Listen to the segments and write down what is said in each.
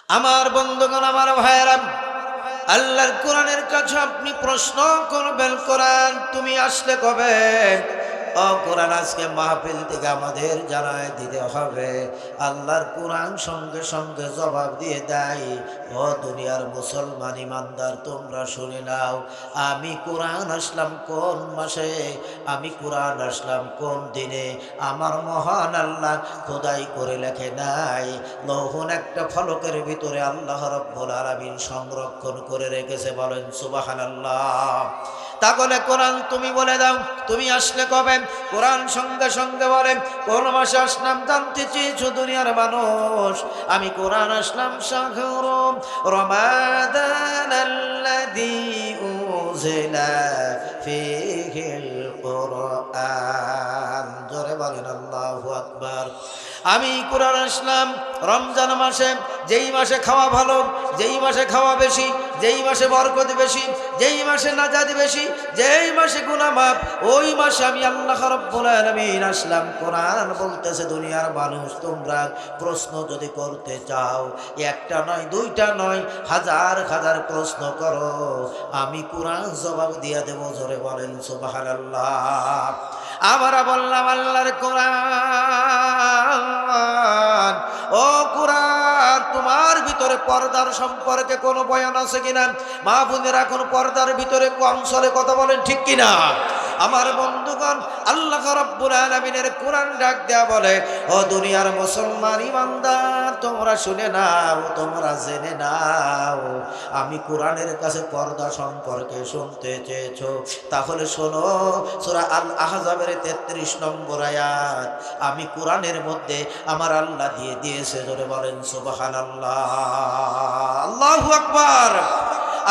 আমার বন্ধুগণ, আমার ভাইয়েরা, আল্লাহর কোরআনের কাছে আপনি প্রশ্ন করবেন, কোরআন তুমি আসলে কবে? ও কোরআন, আজকে মাহফিল থেকে আমাদের জানায় দিতে হবে। আল্লাহর কোরআন সঙ্গে সঙ্গে জবাব দিয়ে দেয়, ও দুনিয়ার মুসলমান ইমানদার, তোমরা শুনে নাও, আমি কোরআন আসলাম কোন মাসে, আমি কোরআন আসলাম কোন দিনে। আমার মহান আল্লাহ খোদাই করে লেখে নাই, লৌহন একটা ফলকের ভিতরে আল্লাহ রাব্বুল আলামিন সংরক্ষণ করে রেখেছে। বলেন সুবহানাল্লাহ। তাহলে কোরআন তুমি বলে দাও, তুমি আসলে কবে? কোরআন সঙ্গে সঙ্গে বলে, কোন মাসে আসলাম জানতে চেয়েছো দুনিয়ার মানুষ? আমি কোরআন আসলাম শাহরু রমাদানাল্লাযী উনজিলা ফীহিল কুরআন। জোরে বলেন আল্লাহু আকবার। আমি কোরআন আসলাম রমজান মাসে, যেই মাসে খাওয়া ভালো, যেই মাসে খাওয়া বেশি, যেই মাসে বরকত বেশি, যেই মাসে নাজাত বেশি, যেই মাসে গুনাহ মাফ, ওই মাসে আমি আল্লাহ রাব্বুল আলামিন আসলাম। কোরআন বলতেছে, দুনিয়ার মানুষ তোমরা প্রশ্ন যদি করতে চাও, একটা নয়, দুইটা নয়, হাজার হাজার প্রশ্ন করো, আমি কোরআন জবাব দিয়ে দেব। জোরে বলেন সুবহানাল্লাহ। আমরা বললাম, আল্লাহর কোরআন, ও কোরআন, তোমার ভিতরে পর্দার সম্পর্কে কোনো বয়ান আছে কিনা? মা বোনেরা, কোন পর্দার ভিতরে কম চলে, কথা বলেন ঠিক কিনা? আমার বন্ধুগণ, আল্লাহ রাব্বুল আলামিনের কোরআন ডাক দেয়া বলে, ও দুনিয়ার মুসলমান ইমানদার, তোমরা শুনে নাও, তোমরা জেনে নাও, আমি কোরআনের কাছে পর্দা সম্পর্কে শুনতে চেয়েছো, তাহলে শোনো। সূরা আল আহজাবের 33 নম্বর আয়াত আমি কোরআনের মধ্যে আমার আল্লাহ দিয়ে দিয়েছে। জোরে বলেন সুবহানাল্লাহ, আল্লাহু আকবার।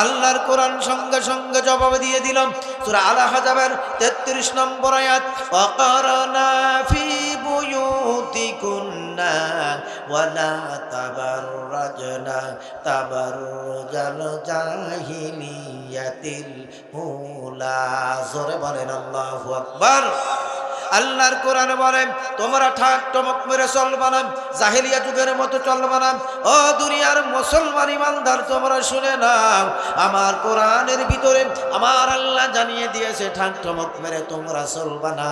আল্লাহর কোরআন সঙ্গে সঙ্গে জবাব দিয়ে দিলাম। সূরা আল আহজাবের 33 নম্বর আয়াত, ওয়াকারনা ফি বুয়ুতিকুন্না ওয়ালা তাবাররাজনা তাবাররুজাল জাহিলিয়াতিল উলা। জোরে বলেন আল্লাহু আকবার। আল্লাহর কোরআন বলে, তোমরা ঠাক টমক মেরে চলবা না, জাহেলিয়া যুগের মতো চলবা না। ও দুনিয়ার মুসলমান ইমানদার, তোমরা শুনে নাও, আমার কোরআনের ভিতরে আমার আল্লাহ জানিয়ে দিয়েছে, ঠাক টমক মেরে তোমরা চলবা না,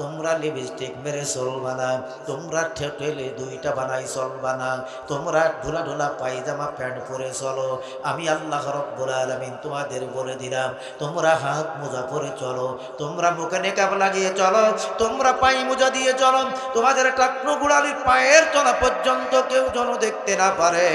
তোমরা লিপস্টিক মেরে চলবা না, তোমরা ঠেটেলে দুইটা বানাই চলবা না, তোমরা ঢোলা ঢোলা পায়জামা প্যান্ট পরে চলো। আমি আল্লাহ রাব্বুল আলামিন তোমাদের বলে দিলাম, তোমরা হাত মোজা পরে চলো, তোমরা মুখে নেকাব লাগিয়ে চলো, তোমরা পাই মোজা দিয়ে চলো, তোমাদের টাকনো গুড়ালির পায়ের তলা পর্যন্ত কেউ যেন দেখতে না পারে।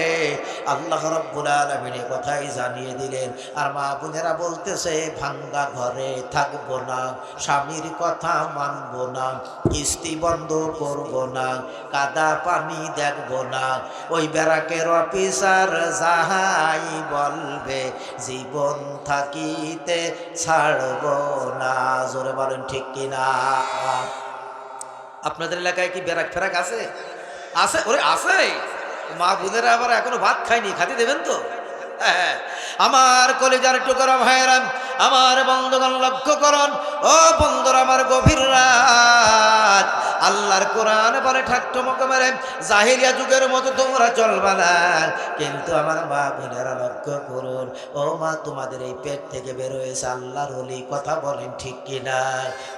আল্লাহ রাব্বুল আলামিন এই কথাই জানিয়ে দিলেন। আর মা বোনেরা বলতেছে, ভাঙ্গা ঘরে থাকবো না, স্বামীর কথা মানবো না, কিস্তি বন্ধ করবো না, কাদা পানি দেখবো না, ওই ব্যারাকের অফিসার যাহাই বলবে জীবন থাকিতে ছাড়বো না। জোরে বলেন ঠিক কিনা? আপনাদের এলাকায় কি ব্যারাক ফেরাক আছে? আছে, ওরে আছে। মা বোনেরা আবার এখনো ভাত খায়নি, খাতে দেবেন তো? হ্যাঁ, আমার কলিজার টুকরা ভাইয়েরা, আমার বন্ধুগণ লক্ষ্য করুন, ও বন্ধুরা আমার, গভীর রাত আল্লাহর কোরআন বলে, ঠাকটমক মেরে জাহেলিয়া যুগের মতো তোমরা চলবা না। কিন্তু আমার মা বোনেরা লক্ষ্য করুন, ও মা, তোমাদের এই পেট থেকে বের হয়েছে আল্লাহর ওলি, কথা বলেন ঠিক কিনা?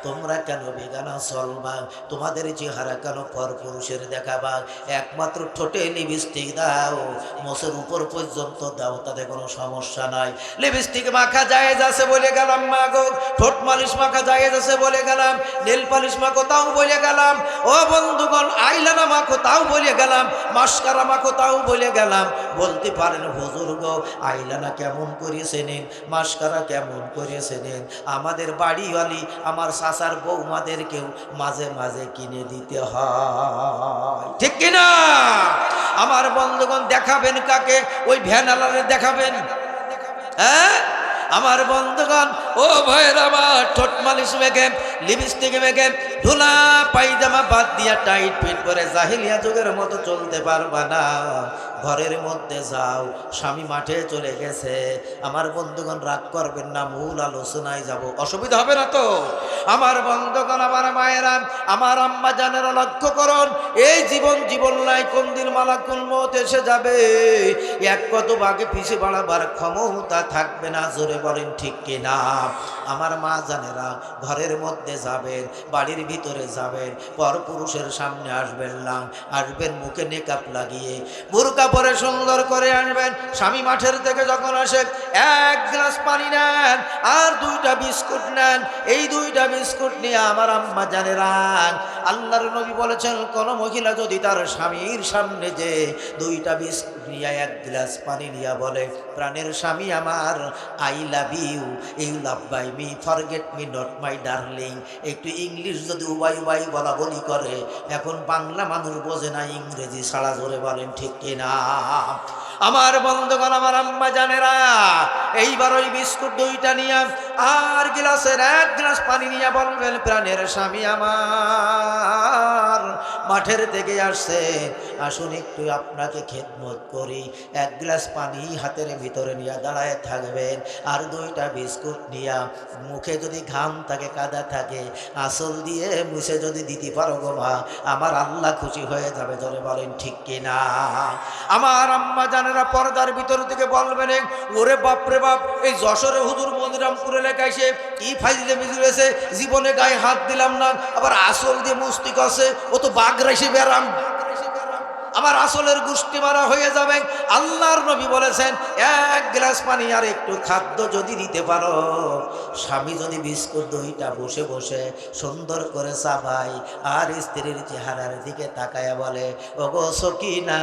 তোমরা কেন বেগানা চলবা? তোমাদের চেহারা কেন পরপুরুষের দেখাবা? একমাত্র ঠোঁটে লিপস্টিক দাও, মোষের উপর পর্যন্ত দাও, তাতে কোনো সমস্যা নাই। লিপস্টিক মাখা জায়েজ আছে বলে গেলাম, মা গো, ঠোঁট মালিশ মাখা জায়েজ আছে বলে গেলাম, নেল পালিশ মাখো তাও বলে গেলাম, ও বন্ধুগণ, আইলানা মাখো তাও বলে গেলাম, মাস্কারা মাখো তাও বলে গেলাম। বলতে পারেন, হুজুর গো, আইলানা কেমন করেছে নেন, মাস্কারা কেমন করেছে নেন? আমাদের বাড়িওয়ালি আমার চাচার বৌমাদেরকেও মাঝে মাঝে কিনে দিতে হয়, ঠিক কিনা? আমার বন্ধুগণ, দেখাবেন কাকে? ওই ভ্যানালারে দেখাবেন? হ্যাঁ, আমার বন্ধুগণ, ও ভাইয়ের আমার, ঠোঁট মালিশ মেখে, লিপস্টিক মেখে, ধুলা পায়জামা বাদ দিয়া টাইট ফিট করে জাহিলিয়া যুগের মতো চলতে পারবা না। ঘরের মধ্যে যাও। স্বামী মাঠে চলে গেছে। আমার বন্ধুগণ রাগ করবেন না, মূল আলোচনায় যাব, অসুবিধা হবে না তো? আমার বন্ধুগণ, আমার মায়েরা, আমার আম্মা জানেরা, লক্ষ্য করুন, এই জীবন নাই, কোন দিন মালাকুল মউত এসে যাবে, এক কত ভাগে পিছিয়ে বাড়াবার ক্ষমতা থাকবে না। জোরে বলেন ঠিক কিনা? আমার মা জানেরা, ঘরের মধ্যে যাবেন, বাড়ির ভিতরে যাবেন, পরপুরুষের সামনে আসবেন না, আসবেন মুখে নেকাপ লাগিয়ে, বোরকা পরে সুন্দর করে আসবেন। স্বামী মাঠের থেকে যখন আসে, এক গ্লাস পানি নেন আর 2টা বিস্কুট নেন। এই 2টা বিস্কুট নিয়ে আমার আম্মা জানেরা, আল্লাহর নবী বলেছেন, কোন মহিলা যদি তার স্বামীর সামনে যে 2টা বিস্কুট নিয়ে 1 গ্লাস পানি নিয়ে বলে, প্রাণের স্বামী আমার, I love you, you love by me, forget me not my darling, একটু ইংলিশ যদি উবাই উবাই বলা বলি করে, এখন বাংলা মানুষ বোঝে না ইংরেজি ছাড়া। জোরে বলেন ঠিক কিনা? আমার বন্ধুগণ, আমার আম্মা জানেরা, এইবার ওই বিস্কুট 2টা নিয়ে আর গ্লাসের 1 গ্লাস পানি নিয়ে বলবেন, প্রাণের স্বামী আমার, মাঠের থেকে আসছে, আসুন একটু আপনাকে খেদমত করি। 1 গ্লাস পানি হাতের ভিতরে নিয়ে দাঁড়ায় থাকবেন, আর 2টা বিস্কুট নিয়ে মুখে যদি ঘাম থাকে, কাদা থাকে, আসল দিয়ে মুছে যদি দিতে পারো গো মা, আমার আল্লাহ খুশি হয়ে যাবে। জোরে বলেন ঠিক কিনা? আমার আম্মা জানেরা পর্দার ভিতর থেকে বলবেন, ওরে বাপরে বাপ, এই যশোরে হুজুর মনিরামপুর এলাকায় সে কি ফাইজলে মিজুরেছে, জীবনে গায়ে হাত দিলাম না, আবার আসল দিয়ে মুস্তিক আছে, ও তো বাগরাইছে বেরাম, আমার আসলের গোষ্ঠী মারা হয়ে যাবে। আল্লাহর নবী বলেছেন, 1 গ্লাস পানি আর একটু খাদ্য যদি দিতে পারো, স্বামী যদি বিস্কুট 2টা বসে বসে সুন্দর করে চাবাই, আর স্ত্রীর চেহারার দিকে তাকায়া বলে, ওগো সকিনা,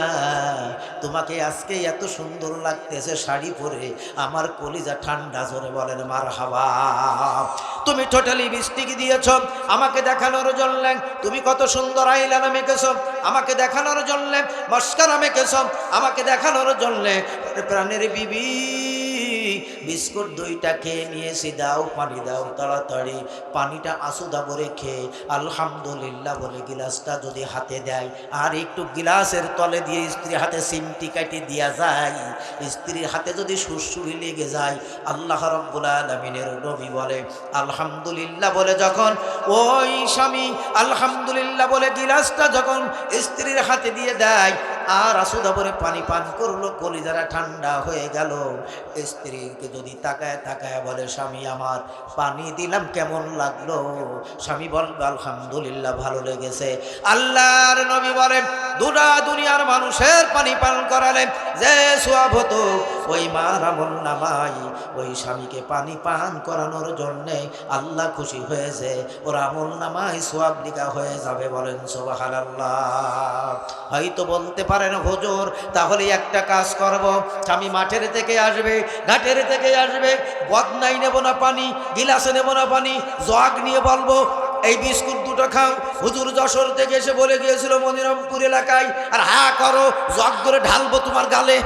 তোমাকে আজকে এত সুন্দর লাগতেছে শাড়ি পরে, আমার কলিজা ঠান্ডা। জোরে বলেন মারহাবা। তুমি টোটালি লিপস্টিক দিয়েছ আমাকে দেখানোর জন্য, তুমি কত সুন্দর আইলানা মেখেছ আমাকে দেখানোর জন্য, মস্কারা মেখেছ আমাকে দেখানোর জন্য, প্রাণের বিবি, বিস্কুট 2টা খেয়ে নিয়েছি, দাও পানি দাও তাড়াতাড়ি। পানিটা আসুদা ভরে খেয়ে আলহামদুলিল্লাহ বলে গিলাসটা যদি হাতে দেয়, আর একটু গিলাসের তলে দিয়ে স্ত্রীর হাতে সিমটি কাটি দিয়া যায়, স্ত্রীর হাতে যদি সুরসুরি লেগে যায়, আল্লাহ রাব্বুল আলামিনের নবী বলে, আলহামদুলিল্লাহ বলে যখন ওই স্বামী আলহামদুলিল্লাহ বলে গিলাসটা যখন স্ত্রীর হাতে দিয়ে দেয়, আর আসুদা ভরে পানি পান করলো, কলিজারা ঠান্ডা হয়ে গেল, স্ত্রীকে যদি তাকায় তাকায় বলে, স্বামী আমার, পানি দিলাম কেমন লাগলো? স্বামী বলবে, আলহামদুলিল্লাহ ভালো লেগেছে। আল্লাহর নবী বলেন, দুনিয়ার মানুষের পানি পান করালেন যে সওয়াব হতো, ওই মার আমল নামাই ওই স্বামীকে পানি পান করানোর জন্যে আল্লাহ খুশি হয়েছে, ওর আমল নামাই সওয়াব লিখা হয়ে যাবে। বলেন সুবহানাল্লাহ। হয়তো বলতে পারেন, হুজুর তাহলে একটা কাজ করব, স্বামী মাঠের থেকে আসবে, ঘাটের থেকে আসবে, বদনাই নেব না পানি, গিলাসে নেব না পানি, জগ নিয়ে বলবো, এই বিস্কুট 2টা খাও, হুজুর যশোর থেকে এসে বলে গিয়েছিল মনিরামপুর এলাকায়, আর হা করো, জগ ধরে ঢালবো তোমার গালে।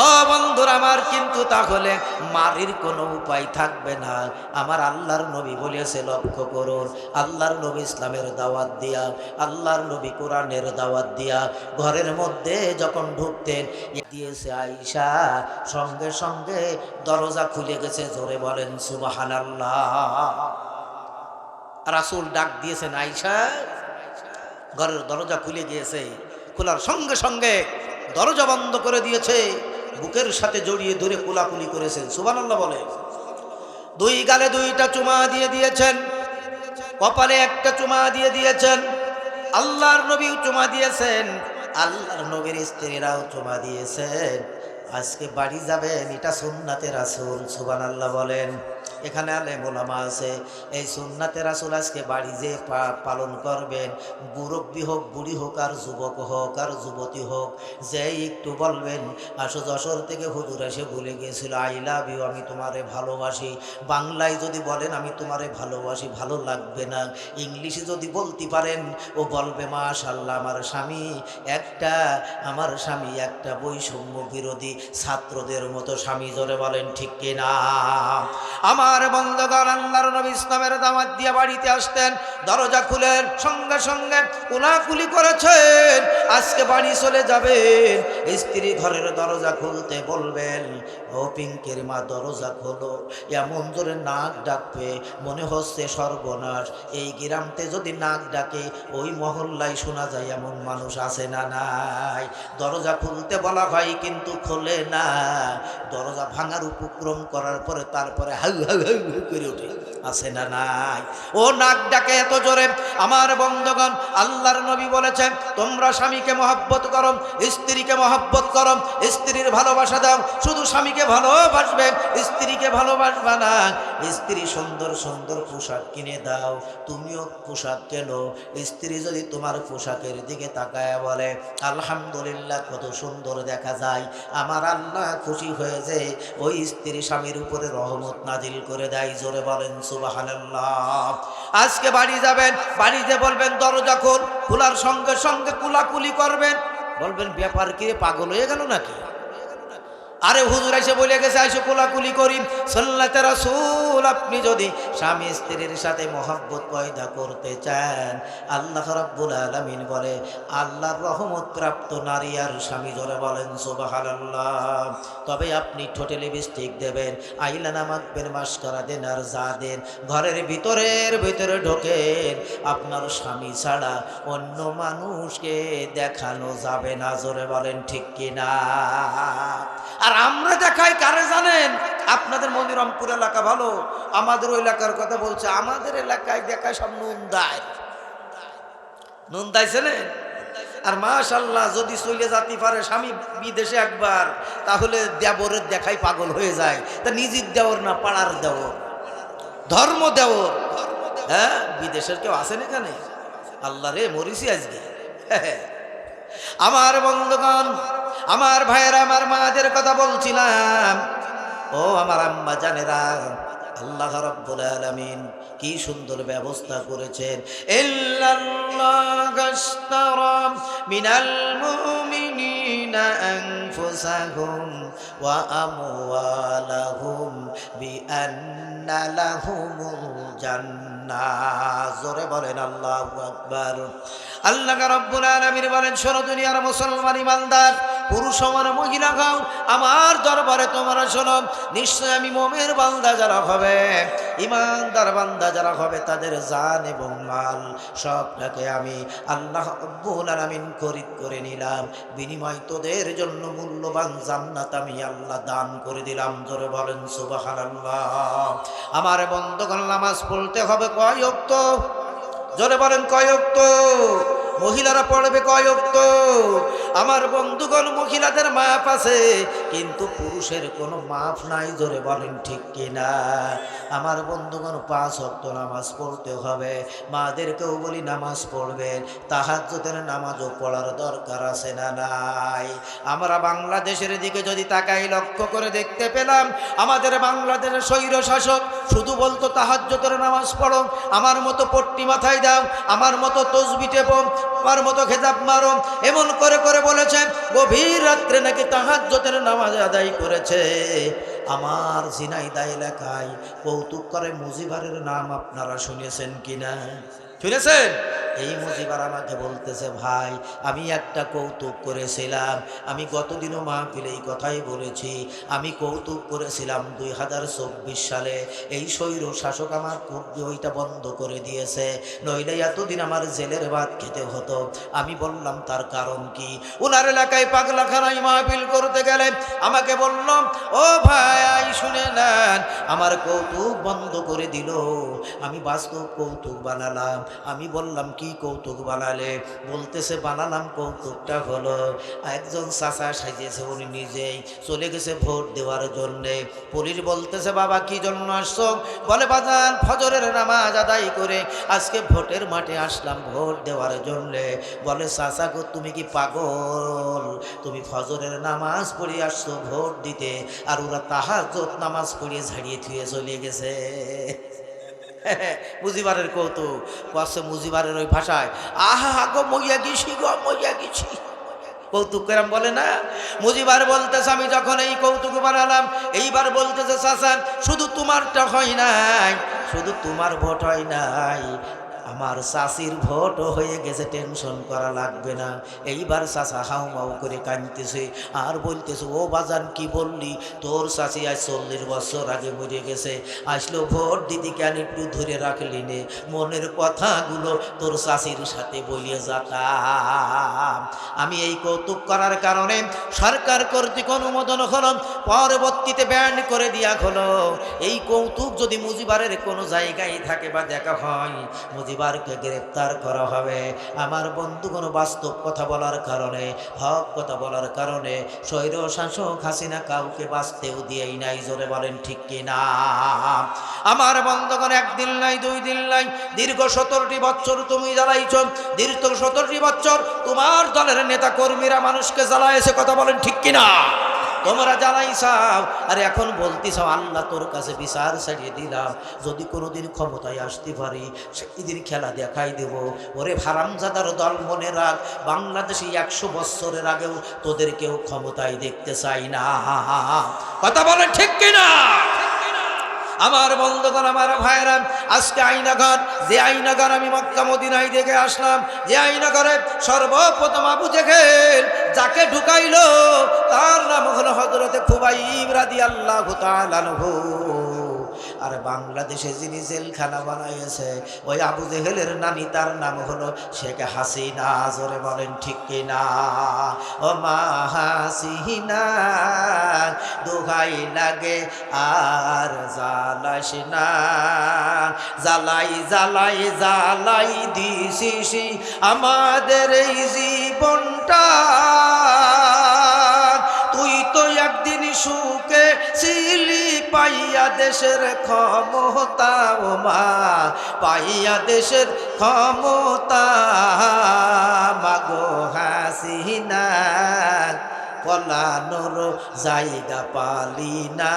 ও বন্ধুরা আমার, কিন্তু তাহলে মারির কোনো উপায় থাকবে না। আমার আল্লাহর নবী বলেছে, লক্ষ্য করুন, আল্লাহর নবী ইসলামের দাওয়াত দিয়া, আল্লাহর নবী কোরআনের দাওয়াত দিয়া ঘরের মধ্যে যখন ঢুকতেন, দিয়েছে আয়েশা, সঙ্গে সঙ্গে দরজা খুলে গেছে। জোরে বলেন সুবহানাল্লাহ। রাসূল ডাক দিয়েছেন, আয়েশা, ঘরের দরজা খুলে গিয়েছে, খোলার সঙ্গে সঙ্গে দরজা বন্ধ করে দিয়েছে, বুকের সাথে জড়িয়ে ধরে কোলাকুলি করেছেন। সুবহানাল্লাহ বলে। 2 গালে 2টা চুমা দিয়ে দিয়েছেন, কপালে একটা চুমা দিয়ে দিয়েছেন, আল্লাহর নবীও চুমা দিয়েছেন, আল্লাহর নবীর স্ত্রীরাও চুমা দিয়েছেন। আজকে বাড়ি যাবেন, এটা সুন্নাতে রাসূল। সুবহানাল্লাহ বলেন। এখানে আলেম ওলামা আছে, এই সুন্নাতে রাসূল আজকে বাড়ি যে পালন করবেন, মুরব্বী হোক, বুড়ি হোক, আর যুবক হোক, আর যুবতী হোক, যে একটু বলবেন, আসো যশোর থেকে হুজুর এসে বলে গিয়েছিল, আই লাভ ইউ, আমি তোমারে ভালোবাসি। বাংলায় যদি বলেন আমি তোমারে ভালোবাসি, ভালো লাগবে না। ইংলিশে যদি বলতে পারেন, ও বলবে, মাশাআল্লাহ, আমার স্বামী একটা বৈষম্য বিরোধী ছাত্রদের মতো স্বামী। জোরে বলেন ঠিক কিনা? আমার আমার বন্ধুগণ, আল্লাহর নবী ইসলামের দাওয়াত দিয়ে বাড়িতে আসতেন, দরজা খুলেন, সঙ্গে সঙ্গে কোলাকুলি করেছেন। আজকে বাড়ি চলে যাবেন, স্ত্রী ঘরের দরজা খুলতে বলবেন, ও পিঙ্কের মা দরজা খোলো। এমন জোরে নাক ডাকবে মনে হচ্ছে সর্বনাশ। এই গ্রামতে যদি নাক ডাকে ওই মহল্লায় শোনা যায়, এমন মানুষ আছে না নাই? দরজা খুলতে বলা হয় কিন্তু খোলে না। দরজা ভাঙার উপক্রম করার পরে তারপরে হাউ হাউ হাউ হাউ করে ওঠে, আছে না নাই? ও নাক ডাকে এত জোরে। আমার বন্ধুগণ, আল্লাহর নবী বলেছেন, তোমরা স্বামীকে মহব্বত করো, স্ত্রীকে মহব্বত করো, স্ত্রীর ভালোবাসা দাও। শুধু স্বামীকে ভালোবাসবে, স্ত্রীকে ভালোবাসবা না। স্ত্রী সুন্দর সুন্দর পোশাক কিনে দাও, তুমিও পোশাক কেনো। স্ত্রী যদি তোমার পোশাকের দিকে তাকায় বলে, আলহামদুলিল্লাহ কত সুন্দর দেখা যায়, আমার আল্লাহ খুশি হয়ে যায়, ওই স্ত্রী স্বামীর উপরে রহমত নাজিল করে দেয়। জোরে বলেন সুবহানাল্লাহ। আজকে বাড়ি যাবেন, বাড়িতে বলবেন দরজা খোল, খোলার সঙ্গে সঙ্গে কুলাকুলি করবেন। বলবেন ব্যাপার কি রে, পাগল হয়ে গেল নাকি? আরে হুজুর এসে বলে গেছে আইসো কোলাকুলি করি, সুন্নাতে রাসূল। আপনি যদি স্বামী স্ত্রীর সাথে মহব্বত পয়দা করতে চান, আল্লাহ রাব্বুল আলামিন বলে, আল্লাহর রহমত প্রাপ্ত নারী আর স্বামী, জোরে বলেন সুবহানাল্লাহ। তবে আপনি ঠোঁটে লিপস্টিক দেবেন, আইলানা মাখবেন, মাস্কারা দেন, আর যা দেন, ঘরের ভিতরে ঢোকেন, আপনার স্বামী ছাড়া অন্য মানুষকে দেখানো যাবে না। জোরে বলেন ঠিক কিনা? আর আমরা দেখাই কারে জানেন? আপনাদের মনিরামপুর এলাকা ভালো, আমাদের ওই এলাকার কথা বলছে। আমাদের এলাকায় দেখায় সব নুন দাইছেন। আর মাশাআল্লাহ, যদি চলে যেতে পারে স্বামী বিদেশে একবার, তাহলে দেবরের দেখাই পাগল হয়ে যায়। তা নিজের দেওর না, পাড়ার দেওর, ধর্ম দেওর। হ্যাঁ, বিদেশের কেউ আসেন এখানে? আল্লাহ রে, মরিসি আজকে। আমার বন্ধুগণ, আমার ভাইয়েরা, আমার মাদের কথা বলছিলাম। ও আমার আম্মা জানেরা, আল্লাহ রাব্বুল আলামিন কি সুন্দর ব্যবস্থা করেছেন। ইল্লাল্লাহু আশতারা মিনাল মুমিনিনা আনফুসাহুম ওয়া আমওয়ালাহুম বিআন্না লাহুমুল জান্নাহ। জোরে বলেন আল্লাহু আকবার। আল্লাহ রাব্বুল আলামিন বলেন, শোনো দুনিয়ার মুসলমান ইমানদার, পুরুষ আমার মহিলা গাও, আমার দরবারে তোমরা শোনো, নিশ্চয় আমি মুমিনের বান্দা যারা হবে, ইমানদার বান্দা যারা হবে, তাদের জান এবং মাল সবটাকে আমি আল্লাহ রাব্বুল আলামিন খরিদ করে নিলাম। বিনিময় তোদের জন্য মূল্যবান জান্নাত আমি আল্লাহ দান করে দিলাম। জোরে বলেন সুবহানাল্লাহ। আমার বন্ধুগণ, নামাজ পড়তে হবে কয় ওয়াক্ত? জোরে বলেন কয় ওয়াক্ত? মহিলারা পড়বে কয় ওয়াক্ত? আমার বন্ধুগণ, মহিলাদের মাপ আছে, কিন্তু পুরুষের কোনো মাপ নাই। জোরে বলেন ঠিক কিনা? আমার বন্ধুগণ, 5 ওয়াক্ত নামাজ পড়তে হবে। মাদেরকেও বলি নামাজ পড়বেন, তাহাজ্জুদের নামাজও পড়ার দরকার আছে না নাই? আমরা বাংলাদেশের দিকে যদি তাকাই, লক্ষ্য করে দেখতে পেলাম, আমাদের বাংলাদেশের স্বৈর শাসক শুধু বলতো তাহাজ্জুদের নামাজ পড়ো, আমার মতো পট্টি মাথায় দাও, আমার মতো তসবিহ টেপো, আমার মতো খেজাব মারো, এমন করে করে বলেছেন। গভীর রাত্রে নাকি তাহাজ্জুদের নামাজ আদায় করেছে। আমার ঝিনাইদহ এলাকায় কৌতুক করে মুজিবারের নাম আপনারা শুনেছেন কিনা? শুনেছেন? এই মুজিবার আমাকে বলতেছে, ভাই আমি একটা কৌতুক করেছিলাম। আমি গতদিনও মাহফিলে এই কথাই বলেছি। আমি কৌতুক করেছিলাম 2024 সালে। এই স্বৈর শাসক আমার ওইটা বন্ধ করে দিয়েছে, নইলে এতদিন আমার জেলের ভাত খেতে হতো। আমি বললাম তার কারণ কি? ওনার এলাকায় পাগলাখানায় মাহফিল করতে গেলে আমাকে বললাম, ও ভাই শুনে নেন, আমার কৌতুক বন্ধ করে দিল। আমি বাস্তব কৌতুক বানালাম। আমি বললাম কি কৌতুক বানালে? বলতেছে বানালাম কৌতুকটা হলো, একজন চাচা সাজিয়েছে, উনি নিজেই চলে গেছে ভোট দেওয়ার জন্যে। পুলিশ বলতেছে, বাবা কি জন্য আসছো? বলে, বাজান ফজরের নামাজ আদায় করে আজকে ভোটের মাঠে আসলাম ভোট দেওয়ার জন্যে। বলে, চাচা গো তুমি কি পাগল? তুমি ফজরের নামাজ পড়ে আসছো ভোট দিতে, আর ওরা তাহাজ্জুদ নামাজ পড়িয়ে ঝাড়িয়ে থুয়ে চলে গেছে। মুজিবারের কৌতুক করছে, মুজিবারের ওই ভাষায়, আহা গো মইয়া গেছি গো, মইয়া গেছি। কৌতুক করাম বলে না। মুজিবার বলতেছে আমি যখন এই কৌতুক বানালাম, এইবার বলতেছে চাচা শুধু তোমারটা হয় নাই, শুধু তোমার ভোট হয় নাই, আমার চাষির ভোটও হয়ে গেছে, টেনশন করা লাগবে না। এইবার চাচা হাউ মাউ করে কাঁদতেছে আর বলতেছে ও বাজান কি বললি, তোর চাষি আজ 40 বছর আগে মরে গেছে, আসলো ভোট দিদি কেন একটু ধরে রাখলি নে, মনের কথাগুলো তোর চাষির সাথে বলিয়ে যেতাম। আমি এই কৌতুক করার কারণে সরকার কর্তৃক অনুমোদন হলো, পরবর্তীতে ব্যান করে দেওয়া হলো। এই কৌতুক যদি মুজিবারের কোনো জায়গায় থাকে বা দেখা হয়, মুজিবারকে গ্রেপ্তার করা হবে। আমার বন্ধুগণ, বাস্তব কথা বলার কারণে, হক কথা বলার কারণে স্বৈর শাসক হাসিনা কাউকে বাঁচতেও দিয়েই নাই। জোরে বলেন ঠিক কিনা? আমার বন্ধুগণ, একদিন নাই, 2 দিন নাই, দীর্ঘ 17টি বছর তুমি জ্বালাইছ, দীর্ঘ 17টি বছর তোমার দলের নেতা কর্মীরা মানুষকে জ্বালাইছে। কথা বলেন ঠিক কিনা? তোমরা জ্বালাইছাও, আর এখন বলতেছাও আল্লাহ তোর কাছে বিচার ছাড়িয়ে দিলাম, যদি কোনোদিন ক্ষমতায় আসতে পারি সেই দিন খেলা দেখাই দেব। ওরে হারামজাদার দল, মনে রাখ, বাংলাদেশে 100 বছরের আগেও তোদের কেউ ক্ষমতায় দেখতে চাই না। কথা বলেন ঠিক কিনা? আমার বন্ধুগণ, আমার ভাইরা, আজকে আইনাঘর, যে আইনাঘর আমি মক্কা মদিনায় দেখে আসলাম, যে আইনাঘরে সর্বপ্রথম আবু জেহেল যাকে ঢুকাইলো তার নাম হলো হযরতে খুবাইব রাদিয়াল্লাহু তাআলা আনহু। আর বাংলাদেশে যিনি জেলখানা বানাইছে ওই আবু জেহেলের নানি, তার নাম হলো শেখ হাসিনা। জোরে বলেন ঠিক কিনা? ও মা হাসিনা দোহাই লাগে আর জ্বালাস না, জ্বালাই জ্বালাই জ্বালাই দিছিস আমাদের এই জীবনটা, তুই তো একদিন সুখে ছিলি পাইয়া দেশের ক্ষমতা, ও মা পাইয়া দেশের ক্ষমতা, মাগো হাসিনা পলানোর জায়গা পালি না।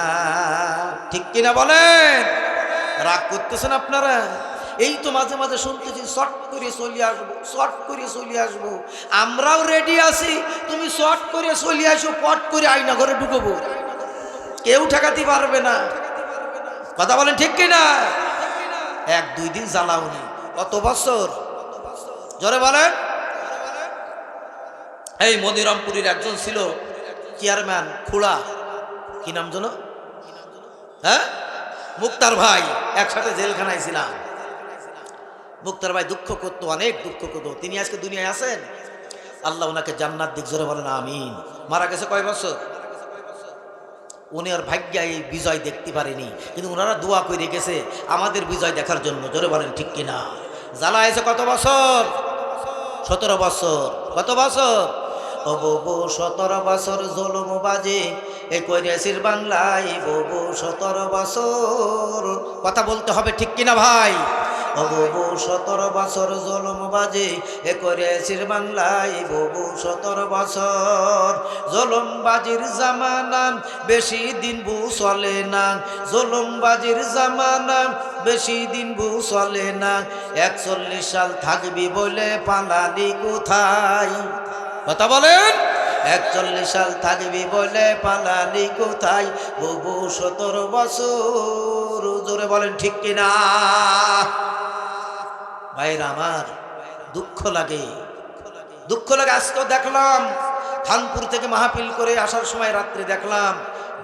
ঠিক কিনা বলেন? রাগ করতেছেন আপনারা? এই তো মাঝে মাঝে শুনতেছি শর্ট করে চলে আসবো, শর্ট করে চলে আসবো। আমরাও রেডি আছি, তুমি শর্ট করে চলে আসো, পট করে আয়না ঘরে ঢুকবো, কেউ ঠেকাতে পারবে না। কথা বলেন ঠিক কিনা? 1-2 দিন জ্বালাওনি, কত বছর? জোরে বলেন। এই মনিরামপুরের একজন ছিল চেয়ারম্যান, খুড়া, কি নাম জানো? হ্যাঁ, মুক্তার ভাই, একসাথে জেলখানায় ছিলাম। মুক্তার ভাই দুঃখ করতো, অনেক দুঃখ করতো। তিনি আজকে দুনিয়ায় আছেন, আল্লাহ ওনাকে জান্নাত দিক। জোরে বলেন আমিন। মারা গেছে কয় বছর? উনি আর ভাগ্যা এই বিজয় দেখতে পারেনি, কিন্তু ওনারা দোয়া করে গেছে আমাদের বিজয় দেখার জন্য। জোরে বলেন ঠিক কিনা? জ্বালাইছে কত বছর? 17 বছর। কত বছর? ও বউ 17 বছর জুলুম বাজে এ কইরেছিস বাংলায়, বউ 17 বছর। কথা বলতে হবে ঠিক কিনা ভাই? ও বউ 17 বছর জুলুম বাজে এ কইরেছিস বাংলায়, বউ 17 বছর। জুলুমবাজির জামানা বেশি দিন বউ চলে না, জুলুমবাজির জামানা বেশি দিন বউ চলে না, 41 সাল থাকবি বলে পালালি কোথায়? কথা বলেন। 41 সাল থাকবি বলে পালালি কোথায়? বউ 17 বছর। জোরে বলেন ঠিক কিনা? ভাইরা আমার, দুঃখ লাগে, দুঃখ লাগে। আজকেও দেখলাম খানপুর থেকে মাহফিল করে আসার সময় রাত্রে দেখলাম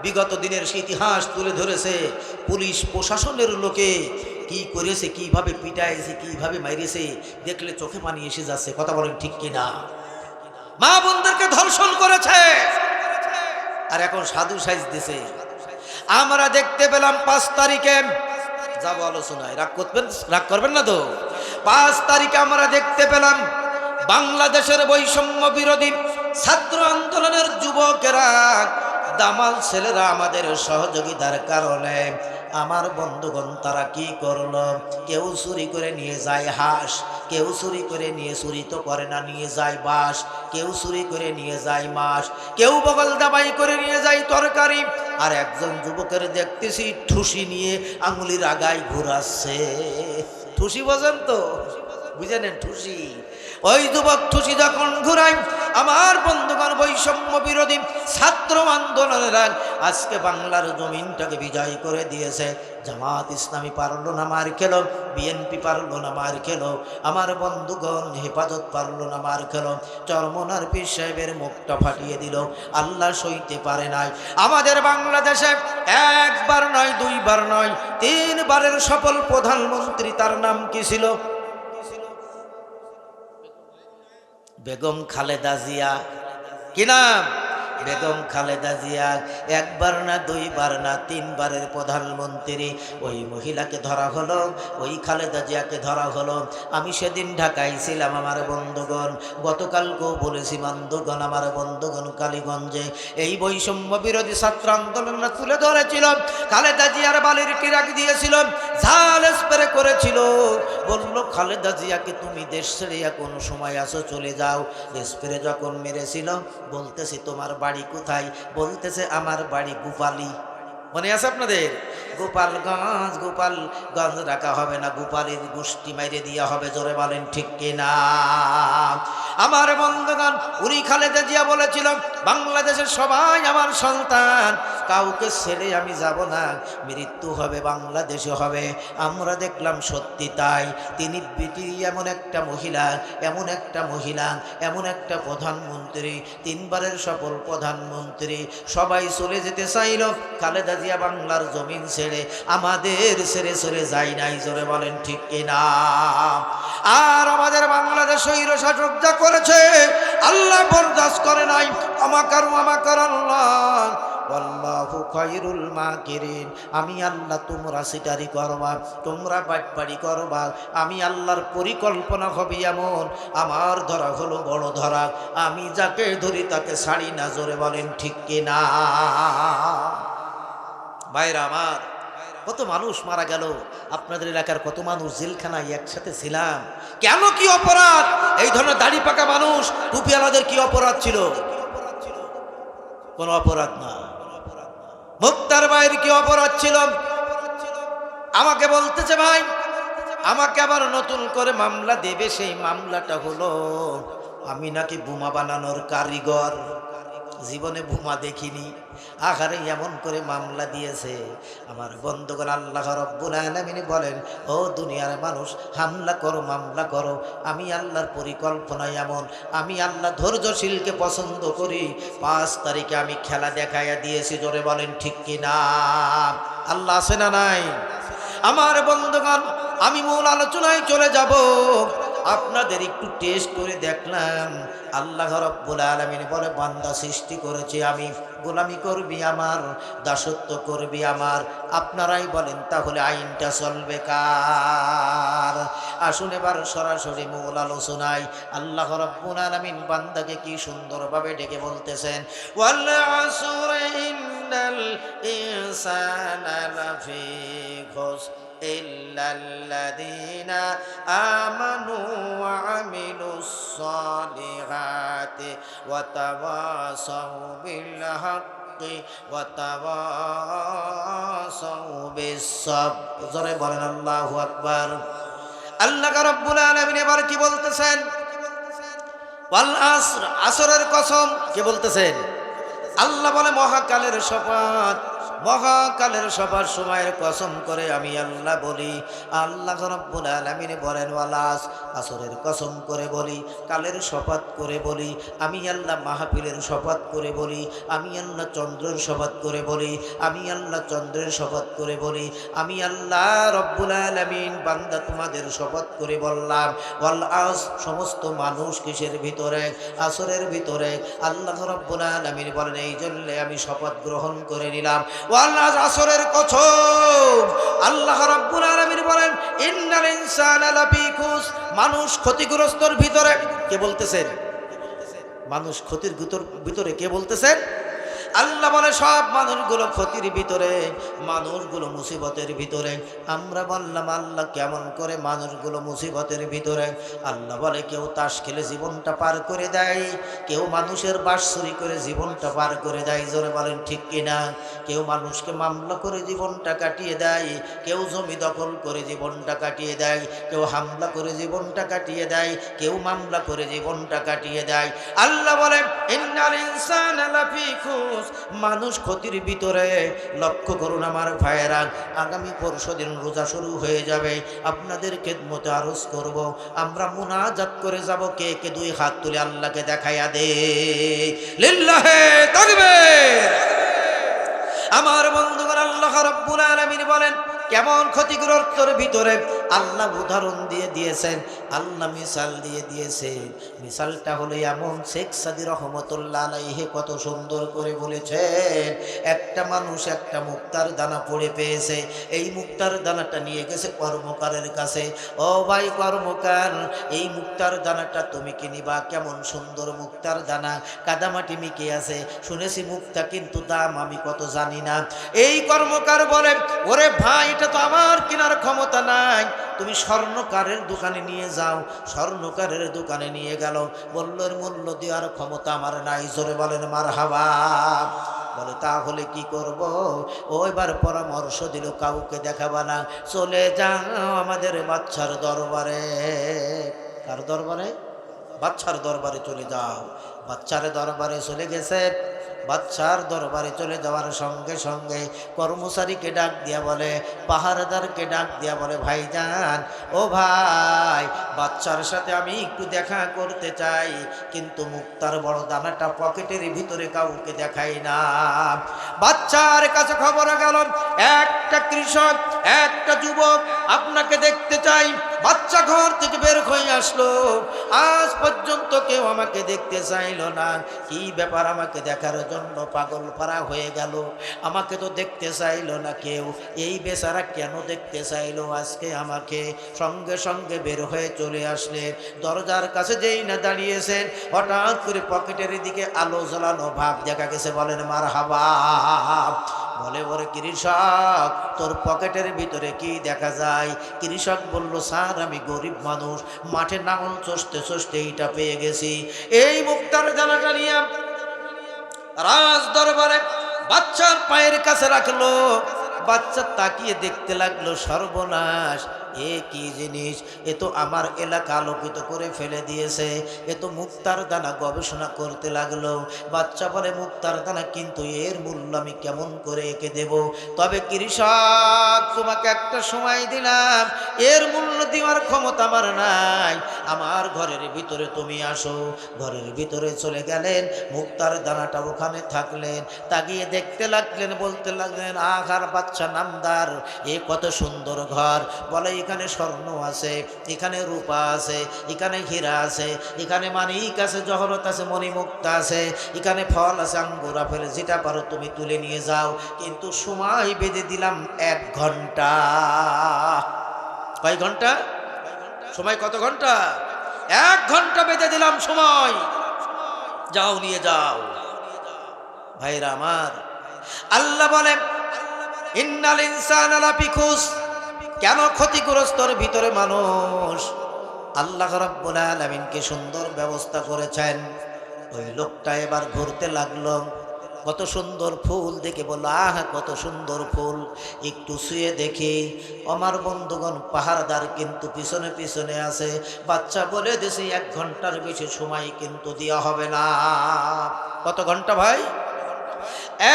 বিগত দিনের সে ইতিহাস তুলে ধরেছে। পুলিশ প্রশাসনের লোকে কি করেছে, কিভাবে পিটাইছে, কিভাবে মাইরেছে, দেখলে চোখে পানি এসে যাচ্ছে। কথা বলেন ঠিক কিনা? মা বোনদেরকে ধর্ষণ করেছে, আর এখন সাধু সাইজ দিছে। আমরা দেখতে পেলাম 5 তারিখে, যাবো আলোচনায়, রাগ করবেন না তো? 5 তারিখে আমরা দেখতে পেলাম বাংলাদেশের বৈষম্য বিরোধী ছাত্র আন্দোলনের যুবকেরা, দামাল ছেলেরা আমাদের সহযোগিতার কারণে আমার বন্ধুগণ তারা কি করলো, কেউ চুরি করে নিয়ে যায় হাঁস, কেউ চুরি করে নিয়ে, চুরি তো করে না, নিয়ে যায় বাঁশ, কেউ চুরি করে নিয়ে যায় মাছ, কেউ বগল দাবাই করে নিয়ে যায় তরকারি। আর একজন যুবকের দেখতেছি ঠুসি নিয়ে আঙুলির আগায় ঘুরাচ্ছে। ঠুসি বোঝেন তো? বুঝে নেন ঠুসি। ওই যুবক ঠুসি যখন ঘুরাই, আমার বন্ধুগণ বৈষম্য বিরোধী ছাত্র আন্দোলনের আজকে বাংলার জমিনটাকে বিজয় করে দিয়েছে। জামাত ইসলামী পারল না, মার খেলো। বিএনপি পারল না, মার খেলো। আমার বন্ধুগণ হেফাজত পারল না, মার খেলো। চরমনার পীর সাহেবের মুখটা ফাটিয়ে দিল। আল্লাহ সইতে পারে নাই। আমাদের বাংলাদেশে একবার নয়, দুইবার নয়, তিনবারের সফল প্রধানমন্ত্রী, তার নাম কি ছিল? বেগম খালেদা জিয়া। কি নাম? বেগম খালেদা জিয়া। একবার না, দুইবার না, তিনবারের প্রধানমন্ত্রী। ওই মহিলাকে ধরা হলো, ওই খালেদা জিয়াকে ধরা হলো। আমি সেদিন ঢাকায় ছিলাম আমার বন্ধুগণ, গতকালকেও বলেছি বন্ধুগণ, আমার বন্ধুগণ কালীগঞ্জে এই বৈষম্য বিরোধী ছাত্র আন্দোলন তুলে ধরেছিল। খালেদা জিয়ার বালির ট্রাক দিয়েছিল, ঝাল স্প্রে করেছিল। বলল খালেদা জিয়াকে তুমি দেশ ছেড়ে কোন সময় আসো, চলে যাও। স্প্রে যখন মেরেছিল, বলতেছি তোমার বাড়ি কোথায়? বলতেছে আমার বাড়ি গোপালী। মনে আছে আপনাদের? গোপালগঞ্জ। গোপালগঞ্জ রাখা হবে না, গোপালের গোষ্ঠী মাইরে দিয়া হবে। জোরে বলেন ঠিক কিনা? আমার বন্ধুগণ, উনি খালেদা জিয়া বলেছিল বাংলাদেশের সবাই আমার সন্তান, কাউকে ছেড়ে আমি যাব না, মৃত্যু হবে বাংলাদেশে হবে। আমরা দেখলাম সত্যি তাই। তিনি এমন একটা মহিলা, এমন একটা মহিলা, এমন একটা প্রধানমন্ত্রী, তিনবারের সফল প্রধানমন্ত্রী। সবাই চলে যেতে চাইল, খালেদা জিয়া বাংলার জমিন ছেড়ে, আমাদের ছেড়ে চলে যায় নাই। জোরে বলেন ঠিক কিনা? আর আমাদের বাংলাদেশ স্বৈর শাসক যা করেছে, আল্লাহ বরদাস্ত করে নাই। আমাকার আল্লাহ, আল্লাহু খায়রুল মাকিরিন। আমি আল্লাহ, তোমরা সিটারি করবা, তোমরা বাটপাড়ি করবা, আমি আল্লাহর পরিকল্পনা হবে এমন। আমার ধরা হলো বড় ধরা, আমি যাকে ধরি তাকে ছাড়ি না। জোরে বলেন ঠিক কিনা? ভাইরা আমার, কত মানুষ মারা গেল। আপনাদের এলাকার কত মানুষ জেলখানায় একসাথে ছিলাম। কেন? কি অপরাধ? এই ধরনের দাড়ি পাকা মানুষ, টুপিওয়ালাদের কি অপরাধ ছিল? কোনো অপরাধ না। মুক্তার ভাইয়ের কি অপরাধ ছিল? আমাকে বলতেছে ভাই, আমাকে আবার নতুন করে মামলা দেবে। সেই মামলাটা হলো আমি নাকি বোমা বানানোর কারিগর। জীবনে বোমা দেখিনি, আখারে এমন করে মামলা দিয়েছে। আমার বন্ধুগণ, আল্লাহ রাব্বুল আলামিন বলেন, ও দুনিয়ার মানুষ, হামলা করো, মামলা করো, আমি আল্লাহর পরিকল্পনা এমন। আমি আল্লাহ ধৈর্যশীলকে পছন্দ করি। 5 তারিখে আমি খেলা দেখাইয়া দিয়েছি। জোরে বলেন ঠিক কিনা? আল্লাহ আছে না নাই? আমার বন্ধুগণ, আমি মূল আলোচনায় চলে যাব। আপনাদের একটু টেস্ট করে দেখলাম। আল্লাহ রাব্বুল আলামিন বলে, বান্দা সৃষ্টি করেছে আমি, গোলামি করবি আমার, দাসত্ব করবি আমার। আপনারাই বলেন তাহলে আইনটা চলবে কার? আসুন এবার সরাসরি মূল আলোচনায়। আল্লাহ রাব্বুল আলামিন বান্দাকে কি সুন্দরভাবে ডেকে বলতেছেন, ওয়াল আসরি ইন্নাল ইনসানা লাফি খুসর ইল্লাল্লাযীনা আমানু ওয়া আমিলুস সালিহাতি ওয়া তাওয়াসাউ বিল হাক্কি ওয়া তাওয়াসাউ বিস সাবর। জোরে বলেন আল্লাহু আকবার। আল্লাহ রাব্বুল আলামিন এবার কি বলতেছেন? ওয়াল আসর, আসরের কসম। কে বলতেছেন? আল্লাহ বলে মহাকালের শপথ, মহাকালের সবার সময়ের কসম করে আমি আল্লাহ বলি। আল্লাহ রাব্বুল আলামিন বলেন, ওয়ালাস, আসরের কসম করে বলি, কালের শপথ করে বলি, আমি আল্লাহ মাহফিলের শপথ করে বলি, আমি আল্লাহ চন্দ্রের শপথ করে বলি, আমি আল্লাহ চন্দ্রের শপথ করে বলি, আমি আল্লাহ রাব্বুল আলামিন বান্দা তোমাদের শপথ করে বললাম। ওয়ালাস, সমস্ত মানুষ কিসের ভিতরে? আসরের ভিতরে। আল্লাহ রাব্বুল আলামিন বলেন, এই জন্য আমি শপথ গ্রহণ করে নিলাম। ওয়াল্লাহ, আসরের কসম। আল্লাহ রাব্বুল আলামিন বলেন, ইন্নাল ইনসানা লাফি খুসর, মানুষ ক্ষতিগ্রস্তর ভিতরে। কে বলতেছেন? মানুষ ক্ষতির ভিতরে। কে বলতেছেন? আল্লাহ বলে সব মানুষগুলো ক্ষতির ভিতরে, মানুষগুলো মুসিবতের ভিতরে। আমরা বললাম আল্লাহ কেমন করে মানুষগুলো মুসিবতের ভিতরে? আল্লাহ বলে কেউ তাস খেলে জীবনটা পার করে দেয়, কেউ মানুষের বাস চুরি করে জীবনটা পার করে দেয়, জোরে বলেন ঠিক কিনা? কেউ মানুষকে মামলা করে জীবনটা কাটিয়ে দেয়, কেউ জমি দখল করে জীবনটা কাটিয়ে দেয়, কেউ হামলা করে জীবনটা কাটিয়ে দেয়, কেউ মামলা করে জীবনটা কাটিয়ে দেয়। আল্লাহ বলেন ইন্নাল ইনসানা লাফি খুস, মানুষ ক্ষতির ভিতরে। লক্ষ্য করুন আমার ভাইয়েরা, আগামী পরশুদিন রোজা শুরু হয়ে যাবে। আপনাদের খেদমতে আরজ করব, আমরা মুনাজাত করে যাব। কে কে দুই হাত তুলে আল্লাহকে দেখাইয়া দে লিল্লাহে তাকবীর। আমার বন্ধুগণ, আল্লাহ রাব্বুল আলামিন বলেন কেমন ক্ষতিগ্রস্তর ভিতরে আল্লাহ উদাহরণ দিয়ে দিয়েছেন, আল্লাহ মিসাল দিয়ে দিয়েছেন। মিসালটা হলো এমন, শেখ সাদি রহমতুল্লাহ আলাইহি কত সুন্দর করে বলেছেন। একটা মানুষ একটা মুক্তার দানা পড়ে পেয়েছে, এই মুক্তার দানাটা নিয়ে গেছে কর্মকারের কাছে। ও ভাই কর্মকার, এই মুক্তার দানাটা তুমি কি নিবা? কেমন সুন্দর মুক্তার দানা, কাদামাটি মিকে আছে, শুনেছি মুক্তা কিন্তু দাম আমি কত জানি না। এই কর্মকার বলে ওরে ভাই, এটা তো আমার কেনার ক্ষমতা নাই, তুমি স্বর্ণকারের দোকানে নিয়ে যাও। স্বর্ণকারের দোকানে নিয়ে গেল, বলল এর মূল্য দেওয়ার ক্ষমতা আমার নাই। জোরে বলেন মারহাবা। বলে তাহলে কি করব? ও এবার পরামর্শ দিল কাউকে দেখাবা না, চলে যাও আমাদের বাচ্চার দরবারে। কার দরবারে? বাচ্চার দরবারে চলে যাও। বাচ্চার দরবারে চলে গেছে। বাচ্চার দরবারে চলে যাওয়ার সঙ্গে সঙ্গে কর্মচারীকে ডাক দিয়া বলে, পাহারাদারকে ডাক দিয়া বলে, ভাইজান ও ভাই, বাচ্চার সাথে আমি একটু দেখা করতে চাই, কিন্তু মুক্তার বড় দানাটা পকেটের ভিতরে কাউকে দেখাই না। বাচ্চার কাছে খবর গেল, একটা কৃষক, একটা যুবক আপনাকে দেখতে চাই। বাচ্চা ঘর থেকে বের হয়ে আসলো, আজ পর্যন্ত কেউ আমাকে দেখতে চাইল না। কি ব্যাপার? আমাকে দেখার জন্য পাগল পারা হয়ে গেল, আমাকে তো দেখতে চাইল না কেউ। এই বেচারা কেন দেখতে চাইলো আজকে আমাকে? সঙ্গে সঙ্গে বের হয়ে চলে আসলেন। দরজার কাছে যেই না দাঁড়িয়েছেন, হঠাৎ করে পকেটের দিকে আলো জ্বালানো ভাব দেখা গেছে। বলেন মারহাবা। বলে ওরে কৃষক, তোর পকেটের ভিতরে কি দেখা যায়? কৃষক বলল, স্যার আমি গরিব মানুষ, মাঠে নাঙল চষতে চষতে এইটা পেয়ে গেছি। এই মুক্তার দানাটা নিয়ে রাজ দরবারে বাচ্চার পায়ের কাছে রাখলো। বাচ্চা তাকিয়ে দেখতে লাগলো, সর্বনাশ, এ কি জিনিস? এ তো আমার এলাকা আলোকিত করে ফেলে দিয়েছে। এ তো মুক্তার দানা। গবেষণা করতে লাগলো। বাচ্চা বলে, মুক্তার দানা, কিন্তু এর মূল্য আমি কেমন করে একে দেব? তবে কৃষক, তোমাকে একটা সময় দিলাম, এর মূল্য দেওয়ার ক্ষমতা আমার নাই। আমার ঘরের ভিতরে তুমি আসো। ঘরের ভিতরে চলে গেলেন, মুক্তার দানাটা ওখানে থাকলেন, তাকিয়ে দেখতে লাগলেন, বলতে লাগলেন, আহার বাচ্চা নামদার, এ কত সুন্দর ঘর। বলে এখানে স্বর্ণ আছে, এখানে রূপা আছে, এখানে হীরা আছে, এখানে মানিক আছে, জহরত আছে, মণিমুক্তা আছে, এখানে ফল আছে, আঙ্গুর আপেল, যেটা পারো তুমি তুলে নিয়ে যাও, কিন্তু সময় বেঁধে দিলাম 1 ঘন্টা। কয় ঘন্টা? সময় কত ঘন্টা? 1 ঘন্টা বেঁধে দিলাম সময়, যাও নিয়ে যাও। ভাইরা আমার, আল্লাহ বলেন ইন্নাল ইনসানা লাফি খুস, কেন ক্ষতিগ্রস্তর ভিতরে মানুষ? আল্লাহ রাব্বুল আলামিনকে সুন্দর ব্যবস্থা করেছেন। ওই লোকটা এবার ঘুরতে লাগলো, কত সুন্দর ফুল দেখে বলল, আহা কত সুন্দর ফুল, একটু শুয়ে দেখি। আমার বন্ধুগণ, পাহারাদার কিন্তু পিছনে পিছনে আছে। বাচ্চা বলে দিয়েছে 1 ঘন্টার বেশি সময় কিন্তু দেওয়া হবে না। কত ঘন্টা ভাই?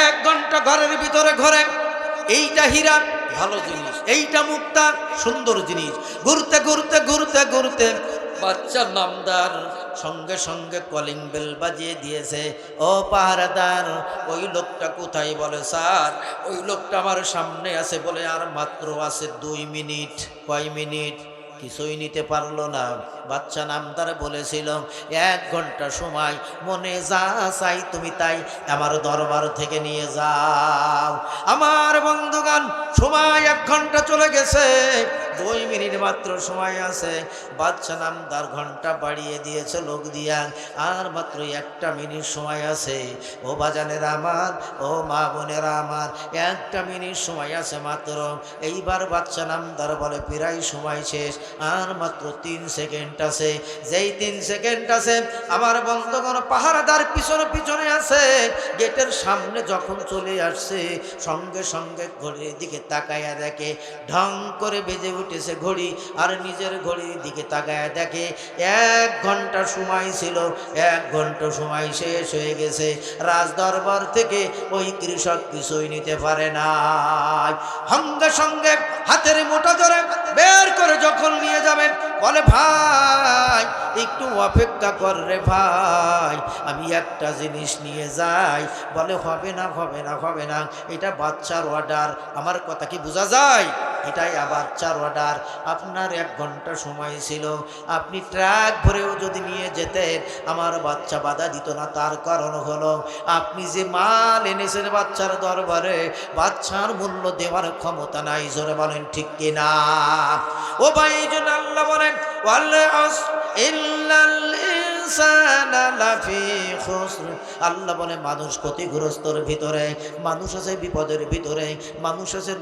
1 ঘন্টা ঘরের ভিতরে ঘরে। এইটা হীরা, ভালো জিনিস, এইটা মুক্তা, সুন্দর জিনিস। ঘুরতে ঘুরতে ঘুরতে ঘুরতে বাচ্চা নামদার সঙ্গে সঙ্গে কলিং বেল বাজিয়ে দিয়েছে। ও পাহারাদার, ওই লোকটা কোথায়? বলে, স্যার ওই লোকটা আমার সামনে আছে। বলে, আর মাত্র আছে 2 মিনিট। কয় মিনিট? কিছুই নিতে পারলো না। বাচ্চা নামদার বলেছিল 1 ঘন্টা সময়, মনে যা চাই তুমি তাই আমার দরবার থেকে নিয়ে যাও। আমার বন্ধুগণ, সময় 1 ঘন্টা চলে গেছে। 2 মিনিট মাত্র সময় আছে। বাচ্চা নামদার ঘন্টা বাড়িয়ে দিয়েছে লোক দিয়া, আর মাত্র 1 মিনিট সময় আছে। ও বাজানের আমার, ও মা বোনেরা আমার, 1 মিনিট সময় আছে মাত্র। এইবার বাচ্চা নামদার বলে প্রায় সময় শেষ, আর মাত্র 3 সেকেন্ড আছে। যেই 3 সেকেন্ড আছে, আমার বন্ধুগণ পাহারাদার পিছনে পিছনে আছে, গেটের সামনে যখন চলে আসছে সঙ্গে সঙ্গে ঘড়ির দিকে তাকায়া দেখে ঢং করে বেজে উঠেছে ঘড়ি, আর নিজের ঘড়ির দিকে তাকায়া দেখে 1 ঘন্টা সময় ছিল, 1 ঘন্টা সময় শেষ হয়ে গেছে। রাজদরবার থেকে ওই কৃষক কিছুই নিতে পারে না। সঙ্গে সঙ্গে হাতের মোটা ধরে বের করে যখন নিয়ে যাবেন, বলে ভাই একটু অপেক্ষা কর রে ভাই, আমি একটা জিনিস নিয়ে যাই। বলে হবে না হবে না হবে না, এটা বাচ্চার অর্ডার। আমার কথা কি বোঝা যায়? এটাই বাচ্চার অর্ডার। আপনার 1 ঘন্টা সময় ছিল, আপনি ট্রাক ভরেও যদি নিয়ে যেতেন আমার বাচ্চা বাধা দিত না। তার কারণ হলো আপনি যে মাল এনেছেন বাচ্চার দরবারে, বাচ্চার মূল্য দেওয়ার ক্ষমতা নাই। জোরে বলেন ঠিক কিনা? ও ভাই, এই জন্য আল্লাহ বলেন ওয়াল আসর ইল্লাল ইনসানা লাফি খুসর। আল্লাহ বলে মানুষ ক্ষতিগ্রস্তর ভিতরে, মানুষ আছে বিপদের ভিতরে, মানুষ আছে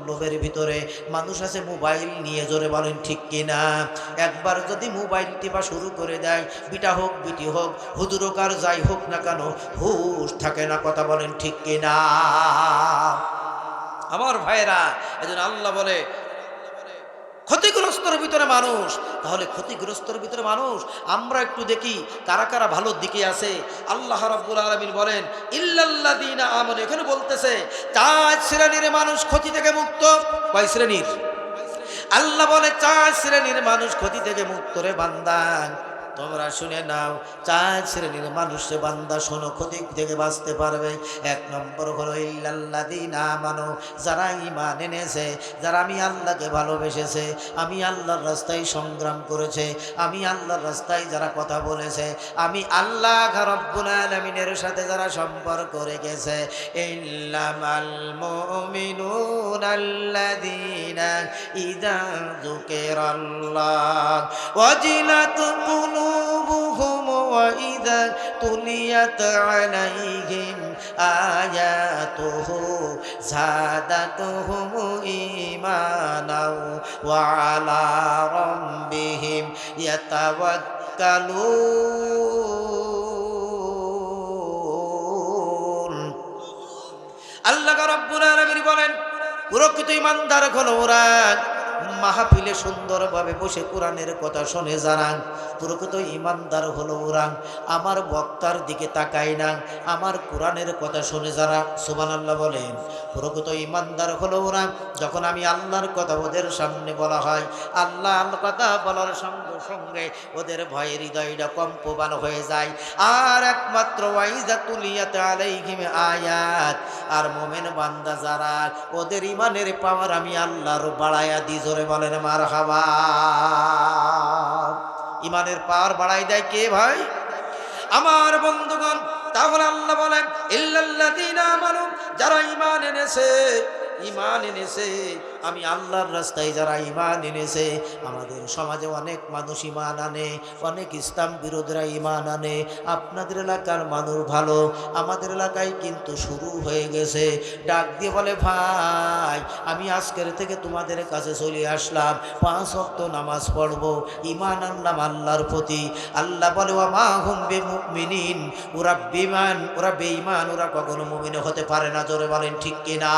লোভের ভিতরে, মানুষ আছে মোবাইল নিয়ে। জোরে বলেন ঠিক কিনা? একবার যদি মোবাইল টিপা শুরু করে দেয়, বিটা হোক বিটি হোক, হুজুর হোক আর যাই হোক না কেন, হুশ থাকে না। কথা বলেন ঠিক কিনা? আমার ভাইরা, এজন্য আল্লাহ বলে ক্ষতিগ্রস্তর ভিতরে মানুষ। তাহলে ক্ষতিগ্রস্তর ভিতরে মানুষ আমরা একটু দেখি কারা কারা ভালোর দিকে আছে। আল্লাহ রাব্বুল আলামিন বলেন ইল্লাল্লাযীনা আমানু। এখানে বলতেছে 4 শ্রেণীর মানুষ ক্ষতি থেকে মুক্ত। কয় শ্রেণীর? আল্লাহ বলে 4 শ্রেণীর মানুষ ক্ষতি থেকে মুক্ত রে বান্দা। তোমরা শুনে নাও, 4 শ্রেণীর মানুষে বান্দা শোনো ক্ষতি থেকে বাঁচতে পারবে। 1 নম্বর হলো ইল্লাল্লাযীনা আমানু, যারা ঈমান এনেছে, যারা আমি আল্লাহকে ভালোবেসেছে, আমি আল্লাহর রাস্তায় সংগ্রাম করেছে, আমি আল্লাহর রাস্তায় যারা কথা বলেছে, আমি আল্লাহ রাব্বুল আলামিনের সাথে যারা সম্পর্ক রেখেছে। ইল্লামাল মুমিনুনাল্লাযীনা ইযা যুকিরাল্লাহ ওয়াজিলাত قلوبهم وإذا تليت عليهم آياته زادتهم إيمانا وعلى ربهم يتوكلون। আল্লাহ রাব্বুল আলামিন বলেন প্রকৃত ঈমানদার হলো ওরা মাহফিলে সুন্দরভাবে বসে কোরআনের কথা শুনে যারা। প্রকৃত ঈমানদার হলো ওরা আমার বক্তার দিকে তাকায় না, আমার কোরআনের কথা শুনে যারা। সুবহানাল্লাহ বলেন। প্রকৃত ঈমানদার হলো ওরা যখন আমি আল্লাহর কথা ওদের সামনে বলা হয়, আল্লাহর কথা বলার সঙ্গে সঙ্গে ওদের ভয়ে হৃদয়টা কম্পমান হয়ে যায়। আর একমাত্র ওয়াইজা তুলিয়াত আলাইহিম আয়াত, আর মুমিন বান্দা যারা ওদের ঈমানের পাওয়ার আমি আল্লাহর বাড়ায়া দিই। জোরে বলেন মারহাবা। ঈমানের পাওয়ার বাড়াই দেয় কে ভাই? আমার বন্ধুগণ। তাহলে আল্লাহ বলেন ইল্লাল্লাযীনা আমানু, যারা ঈমান এনেছে, ঈমান এনেছে আমি আল্লাহর রাস্তায় যারা ঈমান এনেছে। আমাদের সমাজে অনেক মানুষ ঈমান আনে, অনেক ইসলাম বিরোধীরা ঈমান আনে। আপনাদের এলাকার মানুষ ভালো, আমাদের এলাকায় কিন্তু শুরু হয়ে গেছে। ডাক দিয়ে বলে ভাই আমি আজকের থেকে তোমাদের কাছে চলে আসলাম, 5 ওয়াক্ত নামাজ পড়বো, ঈমান আনলাম আল্লাহর প্রতি। আল্লাহ বলে ওয়া মা হুম বিমুমিনিন, ওরা বেঈমান, ওরা বেঈমান, ওরা কখনো মুমিন হতে পারে না। জোরে বলেন ঠিক কিনা?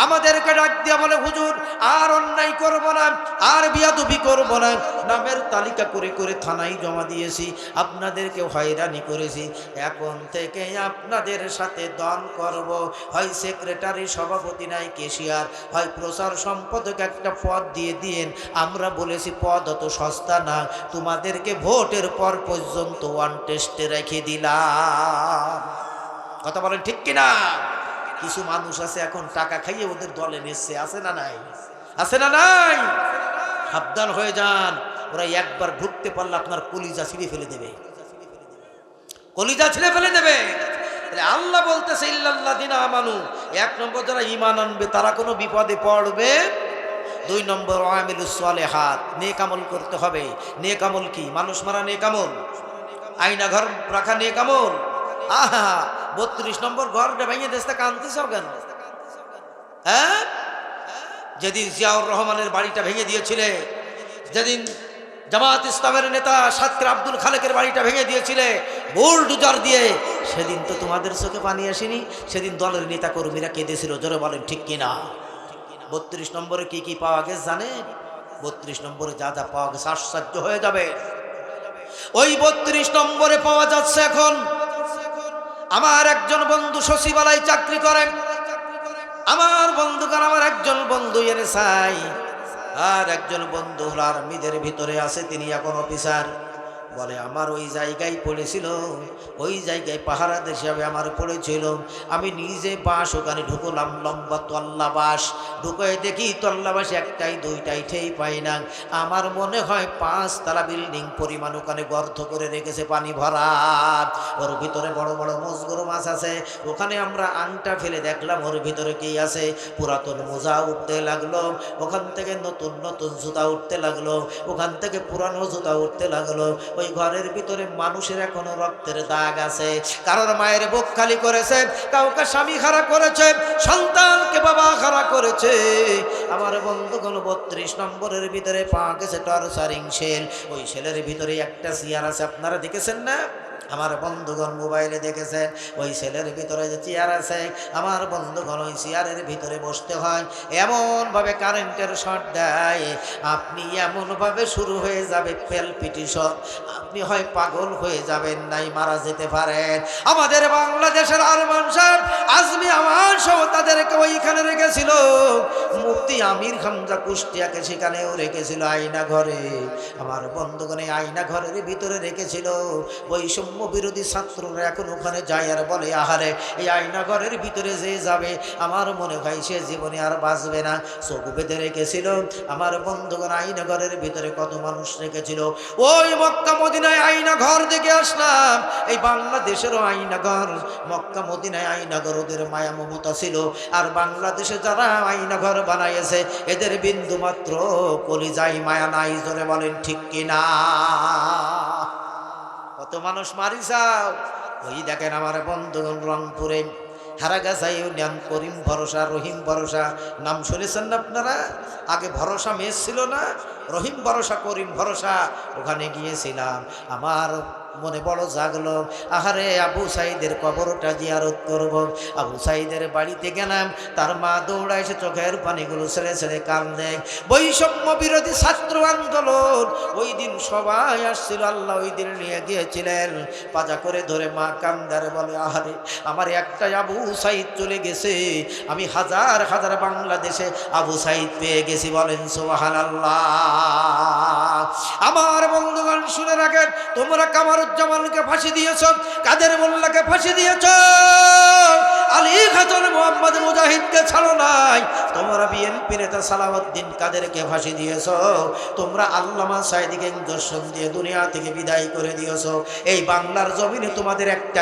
আমাদেরকে ডাক দিয়ে বলে হুজুর আর অন্যায় করব না, আর বিয়াদবি করব না, নামের তালিকা করে করে থানায় জমা দিয়েছি, আপনাদেরকে হয়রানি করেছি, এখন থেকে আপনাদের সাথে দল করব। হয় সেক্রেটারি, সভাপতি নাই কেশিয়ার, হয় প্রচার সম্পাদক একটা পদ দিয়ে দিয়েন। আমরা বলেছি পদ অত সস্তা না, তোমাদেরকে ভোটের পর পর্যন্ত ওয়ান টেস্টে রেখে দিলাম। কথা বলেন ঠিক কিনা? কিছু মানুষ আছে এখন টাকা খাইয়ে ওদের দলে নিচ্ছে, আছে না নাই? আছে না নাই? সাবধান হয়ে যান, ওরা একবার ঢুকতে পারলে আপনার কলিজা ছিঁড়ে ফেলে দেবে, কলিজা ছিঁড়ে ফেলে দেবে। আল্লাহ বলতেছে ইল্লাল্লাযীনা আমানু, 1 নম্বর যারা ঈমান আনবে তারা কোনো বিপদে পড়বে 2 নম্বর আমিলুস সালেহাত, নেক আমল করতে হবে। নেক আমল কি? মানুষ মারা নেক আমল, আয়না ঘর রাখা নেক আমল। আহা, 32 নম্বর ঘরটা ভেঙে দেশটা কাঁদতেছ কেন? হ্যাঁ, যেদিন জিয়াউর রহমানের বাড়িটা ভেঙে দিয়েছিলে, যেদিন জামাত ইসলামের নেতা সাতক্ষীরা আব্দুল খালেকের বাড়িটা ভেঙে দিয়েছিলে বুলডোজার দিয়ে, সেদিন তো তোমাদের চোখে পানি আসেনি? সেদিন দলের নেতা কর্মীরা কেঁদেছিল, জোরে বলেন ঠিক কিনা? 32 নম্বরে কি কি পাওয়া গেছে জানেন? 32 নম্বরে যা যা পাওয়া গেছে আশ্চর্য হয়ে যাবে। ওই 32 নম্বরে পাওয়া যাচ্ছে এখন, আমার একজন বন্ধু সচিবালয় চাকরি করেন, আমার বন্ধুগণ, আমার একজন বন্ধু এনএসআই, আর একজন বন্ধু হলো আর্মিদের ভিতরে আছে, তিনি এখন অফিসার। বলে আমার ওই জায়গায় পড়েছিল, ওই জায়গায় পাহারা হিসাবে আমার পড়েছিল। আমি নিজে বাস ওখানে ঢুকলাম, লম্বা তল্লা বাস, ঢুকে দেখি তল্লা বাস একটাই দুইটাই ঠেই পাই না। আমার মনে হয় 5 তলা বিল্ডিং পরিমাণ ওখানে গর্ত করে রেখেছে, পানি ভরা। ওর ভিতরে বড় বড় মজগুর মাছ আছে। ওখানে আমরা আংটা ফেলে দেখলাম ওর ভিতরে কি আছে। পুরাতন মোজা উঠতে লাগলো, ওখান থেকে নতুন নতুন জুতা উঠতে লাগলো, ওখান থেকে পুরানো জুতা উঠতে লাগলো। ওই ঘরের ভিতরে মানুষের এখনো রক্তের দাগ আছে। কারোর মায়ের বুক খালি করেছে, কাউকে স্বামী খাড়া করেছে, সন্তানকে বাবা খাড়া করেছে। আমার বন্ধুগণ 32 নম্বরের ভিতরে পাওয়া গেছে টর্চারিং সেল। ওই সেলের ভিতরে একটা চেয়ার আছে, আপনারা দেখেছেন না? আমার বন্ধুগণ মোবাইলে দেখেছেন, ওই সেলের ভিতরে যে চেয়ার আছে, আমার বন্ধুগণ ওই চেয়ারের ভিতরে বসতে হয়। এমনভাবে কারেন্টের শর্ট দেয়, আপনি এমনভাবে শুরু হয়ে যাবে প্যালপিটেশন, আপনি হয় পাগল হয়ে যাবেন, নাই মারা যেতে পারেন। আমাদের বাংলাদেশের আরমান সাহেব আজমি আমার সহ তাদেরকে ওইখানে রেখেছিল। মুফতি আমির হামজা কুষ্টিয়াকে সেখানেও রেখেছিল আয়না ঘরে। আমার বন্ধুগণ এই আয়না ঘরের ভিতরে রেখেছিল। বৈষম্য বিরোধী ছাত্ররা এখন ওখানে যায় আর বলে আহারে, এই আয়না ঘরের ভিতরে যে যাবে আমার মনে হয় সে জীবনে আর বাঁচবে না। চোখ বেঁধে রেখেছিল। আমার বন্ধুগণ আয়না ঘরের ভিতরে কত মানুষ রেখেছিল। ওই মক্কা মদিনায় আয়না ঘর দেখে আসলাম, এই বাংলাদেশেরও আয়না ঘর, মক্কা মদিনায় আয়না ঘর ওদের মায়া মমতা ছিল। আর বাংলাদেশে যারা আয়না ঘর বানাইছে এদের বিন্দু মাত্র কলিজায় মায়া নাই, জোরে বলেন ঠিক কিনা? কত মানুষ মারি যাও। ওই দেখেন আমার বন্ধুগণ রংপুরে হারাগাছা ইউনিয়ন করিম ভরসা, রহিম ভরসা, নাম শুনেছেন না আপনারা? আগে ভরসা মেস ছিল না, রহিম ভরসা, করিম ভরসা, ওখানে গিয়েছিলাম। আমার মনে বড় জাগলো, আহারে আবু সাইদের কবরটা জিয়ারত করব। আবু সাইদের বাড়িতে গেলাম, তার মা দৌড়া এসে চোখের পানিগুলো ছেড়ে ছেড়ে কান্দে। বৈষম্য বিরোধী ছাত্র আন্দোলন, ওই দিন সবাই আসছিল, আল্লাহ ওই দিন নিয়ে গিয়েছিলেন। পাজা করে ধরে মা কান্দারে বলে আহারে আমার একটাই আবু সাইদ চলে গেছে, আমি হাজার হাজার বাংলাদেশে আবু সাইদ পেয়ে গেছি, বলেন সুবহানাল্লাহ। আমার বন্ধুগণ শুনে রাখেন, তোমরা কামারুজ্জামানকে ফাঁসি দিয়েছ, কাদের মোল্লাকে ফাঁসি দিয়েছ, আলী খাতুন মোহাম্মদ মুজাহিদকে ছাড়ো নাই, তোমরা বিএনপি নেতা সালাউদ্দিন কাদেরকে ফাঁসি দিয়েছ, তোমরা আল্লামা সাইদিকে ইনজেকশন দিয়ে দুনিয়া থেকে বিদায় করে দিয়েছ। এই বাংলার জমিনে তোমাদের একটা